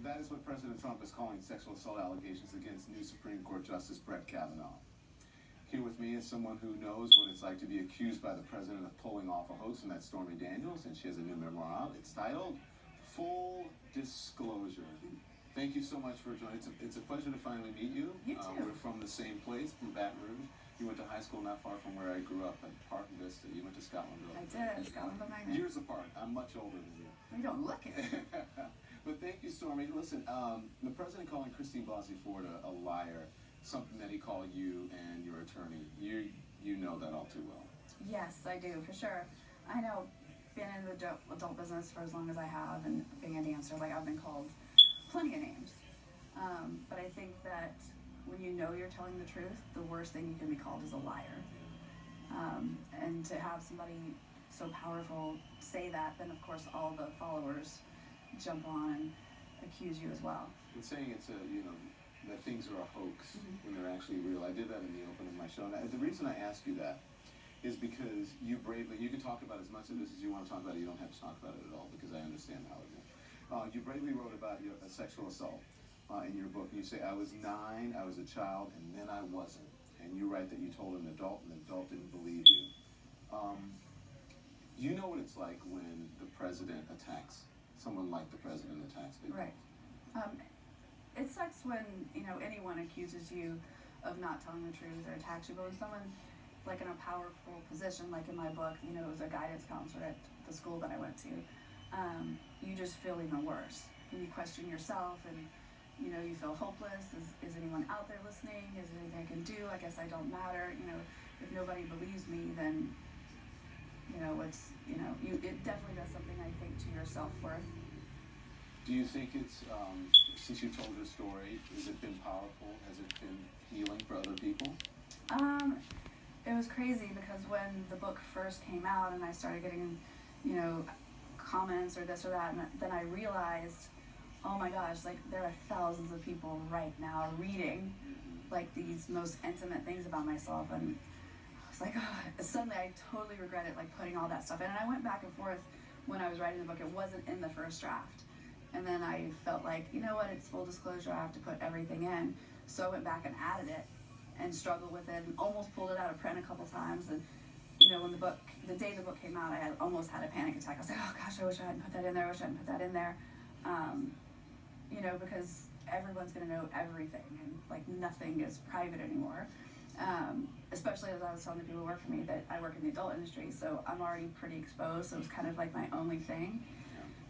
that is what President Trump is calling sexual assault allegations against new Supreme Court Justice Brett Kavanaugh. Here with me is someone who knows what it's like to be accused by the president of pulling off a hoax, and that's Stormy Daniels, and she has a new memoir out. It's titled Full Disclosure. Thank you so much for joining. It's a pleasure to finally meet you. You too. We're from the same place, from Baton Rouge. You went to high school not far from where I grew up at Park Vista. You went to Scotland. I did, Scotland by night. Years apart. I'm much older than you. You don't look it. But thank you, Stormy. Listen, the president calling Christine Blasey Ford a liar, something that he called you and your attorney. You know that all too well. Yes, I do, for sure. I know, being in the adult business for as long as I have and being a dancer, like I've been called plenty of names. But I think that when you know you're telling the truth, the worst thing you can be called is a liar. And to have somebody so powerful say that, then of course all the followers jump on and accuse you as well. And saying it's that things are a hoax when they're actually real. I did that in the opening of my show. And the reason I ask you that is because you can talk about as much of this as you want to talk about it. You don't have to talk about it at all because I understand how it is. You bravely wrote about a sexual assault in your book. You say, I was 9, I was a child, and then I wasn't. And you write that you told an adult, and the adult didn't believe you. You know what it's like when the president attacks, someone like the president attacks people. Right. It sucks when, anyone accuses you of not telling the truth or attacks you, but when someone, like in a powerful position, like in my book, it was a guidance counselor at the school that I went to, you just feel even worse. And you question yourself and, you feel hopeless. Is anyone out there listening? Is there anything I can do? I guess I don't matter. If nobody believes me, then, it definitely does something, I think, to your self-worth. Do you think it's, since you told your story, has it been powerful? Has it been healing for other people? It was crazy because when the book first came out and I started getting, comments or this or that, and then I realized, oh my gosh, like there are thousands of people right now reading like these most intimate things about myself, and I was like, oh, suddenly I totally regretted like putting all that stuff in. And I went back and forth when I was writing the book. It wasn't in the first draft. And then I felt like, you know what, it's full disclosure, I have to put everything in. So I went back and added it and struggled with it and almost pulled it out of print a couple times. And, when the day the book came out, I almost had a panic attack. I was like, oh gosh, I wish I hadn't put that in there, I wish I hadn't put that in there. Because everyone's gonna know everything and like nothing is private anymore. Especially as I was telling the people who work for me that I work in the adult industry, so I'm already pretty exposed, so it was kind of like my only thing.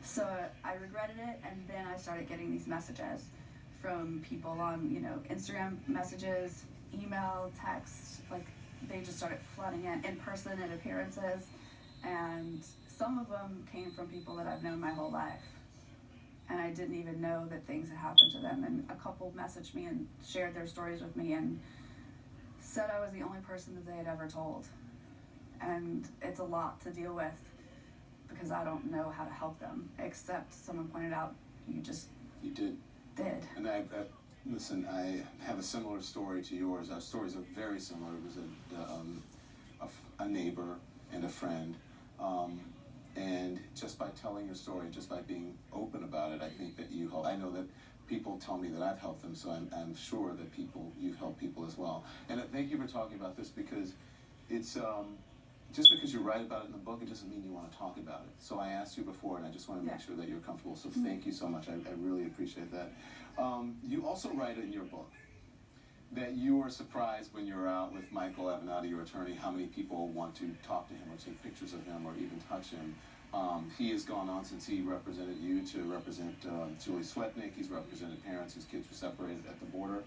So I regretted it, and then I started getting these messages from people on, Instagram messages, email, text, like they just started flooding in person at appearances, and some of them came from people that I've known my whole life, and I didn't even know that things had happened to them, and a couple messaged me and shared their stories with me and said I was the only person that they had ever told, and it's a lot to deal with, because I don't know how to help them, except someone pointed out, you did. And listen, I have a similar story to yours. Our stories are very similar. It was a neighbor and a friend, and just by telling your story, just by being open about it, I think that you help. I know that people tell me that I've helped them, so I'm sure that you've helped people as well. And thank you for talking about this, because it's just because you write about it in the book, it doesn't mean you want to talk about it. So I asked you before, and I just want to make sure that you're comfortable. So thank you so much. I really appreciate that. You also write in your book that you were surprised when you were out with Michael Avenatti, your attorney, how many people want to talk to him or take pictures of him or even touch him. He has gone on since he represented you to represent Julie Swetnick. He's represented parents whose kids were separated at the border.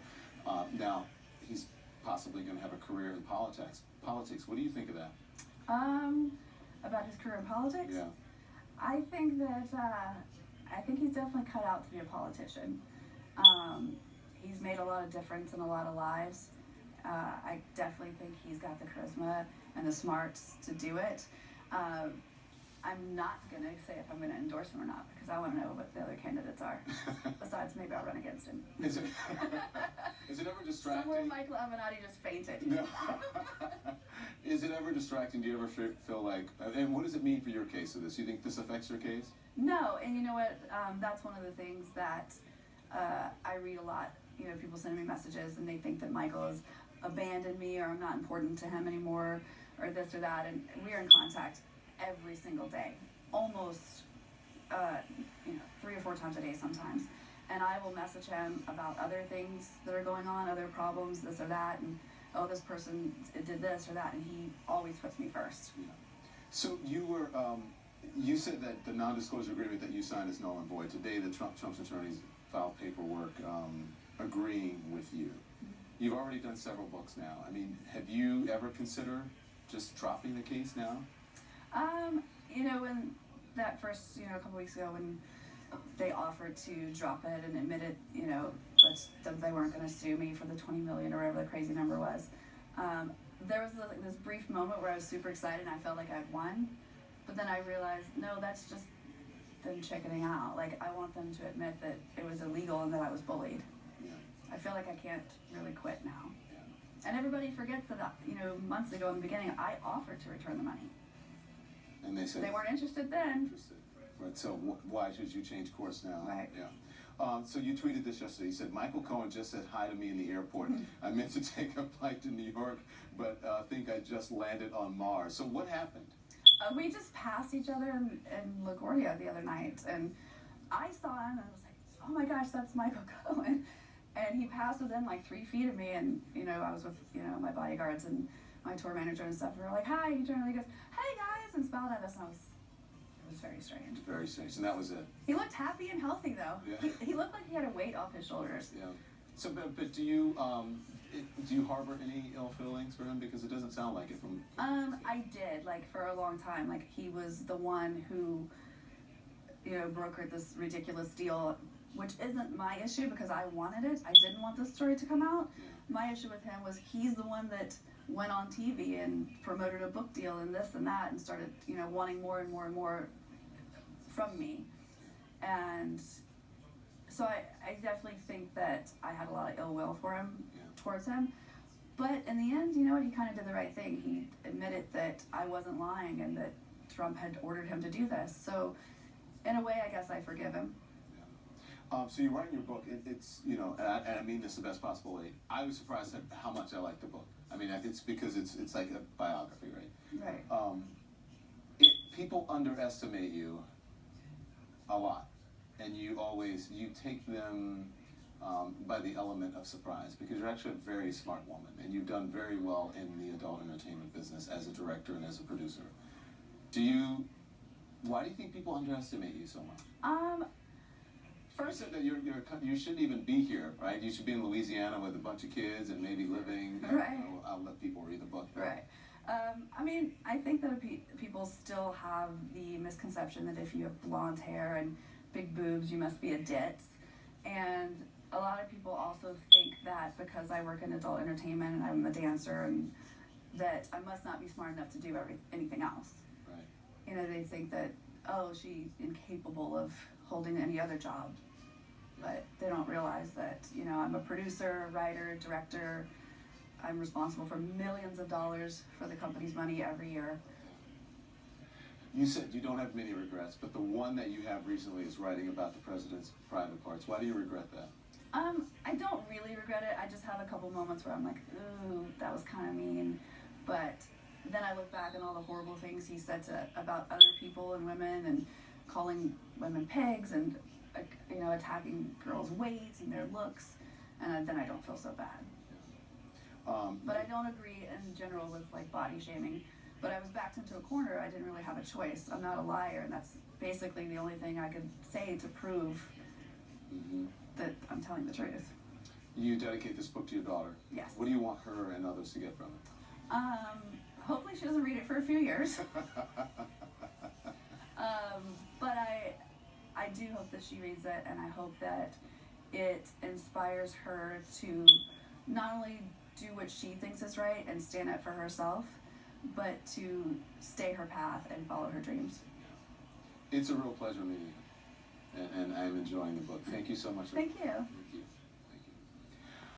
Now, he's possibly going to have a career in politics. What do you think of that? About his career in politics? Yeah. I think he's definitely cut out to be a politician. He's made a lot of difference in a lot of lives. I definitely think he's got the charisma and the smarts to do it. I'm not going to say if I'm going to endorse him or not, because I want to know what the other candidates are. Besides, maybe I'll run against him. Is it ever distracting? Somewhere Michael Avenatti just fainted. No. Is it ever distracting? Do you ever feel like, and what does it mean for your case of this? Do you think this affects your case? No, and you know what? That's one of the things that I read a lot, people send me messages and they think that Michael has abandoned me or I'm not important to him anymore or this or that, and we're in contact every single day, almost 3 or 4 times a day sometimes. And I will message him about other things that are going on, other problems, this or that, and oh, this person did this or that, and he always puts me first. Yeah. So you were, you said that the non-disclosure agreement that you signed is null and void. Today, the Trump's attorneys filed paperwork agreeing with you. You've already done several books now. I mean, have you ever considered just dropping the case now? When that first, a couple weeks ago, when they offered to drop it and admit it, that they weren't going to sue me for the 20 million or whatever the crazy number was. There was this brief moment where I was super excited and I felt like I'd won, but then I realized, no, that's just them chickening out. Like, I want them to admit that it was illegal and that I was bullied. Yeah. I feel like I can't really quit now. Yeah. And everybody forgets that, months ago in the beginning, I offered to return the money. And they said they weren't interested then. Interested. Right. So why should you change course now? Right. Yeah. So you tweeted this yesterday. You said, Michael Cohen just said hi to me in the airport. I meant to take a flight to New York, but think I just landed on Mars. So what happened? We just passed each other in LaGuardia the other night, and I saw him and I was like, oh my gosh, that's Michael Cohen. And he passed within like 3 feet of me, and I was with my bodyguards and my tour manager and stuff. We were like, hi. He turned around and goes, hey guys, and smiled at us, and it was very strange. Very strange, and that was it. He looked happy and healthy though. Yeah. He looked like he had a weight off his shoulders. Yeah. So, but do you harbor any ill feelings for him? Because it doesn't sound like it from. I did, for a long time. Like, he was the one who, brokered this ridiculous deal, which isn't my issue because I wanted it. I didn't want this story to come out. Yeah. My issue with him was he's the one that went on TV and promoted a book deal and this and that and started, wanting more and more and more from me. And so I definitely think that I had a lot of ill will for him, towards him. But in the end, he kind of did the right thing. He admitted that I wasn't lying and that Trump had ordered him to do this. So in a way, I guess I forgive him. So you write in your book, it's, and I mean this the best possible way. I was surprised at how much I liked the book. I mean, it's because it's like a biography, right? Right. People underestimate you a lot, and you take them by the element of surprise, because you're actually a very smart woman, and you've done very well in the adult entertainment business as a director and as a producer. Why do you think people underestimate you so much? First, you said that you shouldn't even be here, right? You should be in Louisiana with a bunch of kids and maybe living. Right. I'll let people read the book. Right. I think that people still have the misconception that if you have blonde hair and big boobs, you must be a ditz. And a lot of people also think that because I work in adult entertainment and I'm a dancer, and that I must not be smart enough to do anything else. Right. They think that, oh, she's incapable of holding any other job. But they don't realize that, I'm a producer, writer, director. I'm responsible for millions of dollars for the company's money every year. You said you don't have many regrets, but the one that you have recently is writing about the president's private parts. Why do you regret that? I don't really regret it. I just have a couple moments where I'm like, ooh, that was kind of mean. But then I look back on all the horrible things he said about other people and women, and calling women pigs, and attacking girls' weight and their looks, and then I don't feel so bad. But I don't agree in general with body shaming. But I was backed into a corner. I didn't really have a choice. I'm not a liar, and that's basically the only thing I could say to prove that I'm telling the truth. You dedicate this book to your daughter. Yes. What do you want her and others to get from it? Hopefully she doesn't read it for a few years. But I do hope that she reads it, and I hope that it inspires her to not only do what she thinks is right and stand up for herself, but to stay her path and follow her dreams. It's a real pleasure meeting you, and I'm enjoying the book. Thank you so much. Thank you.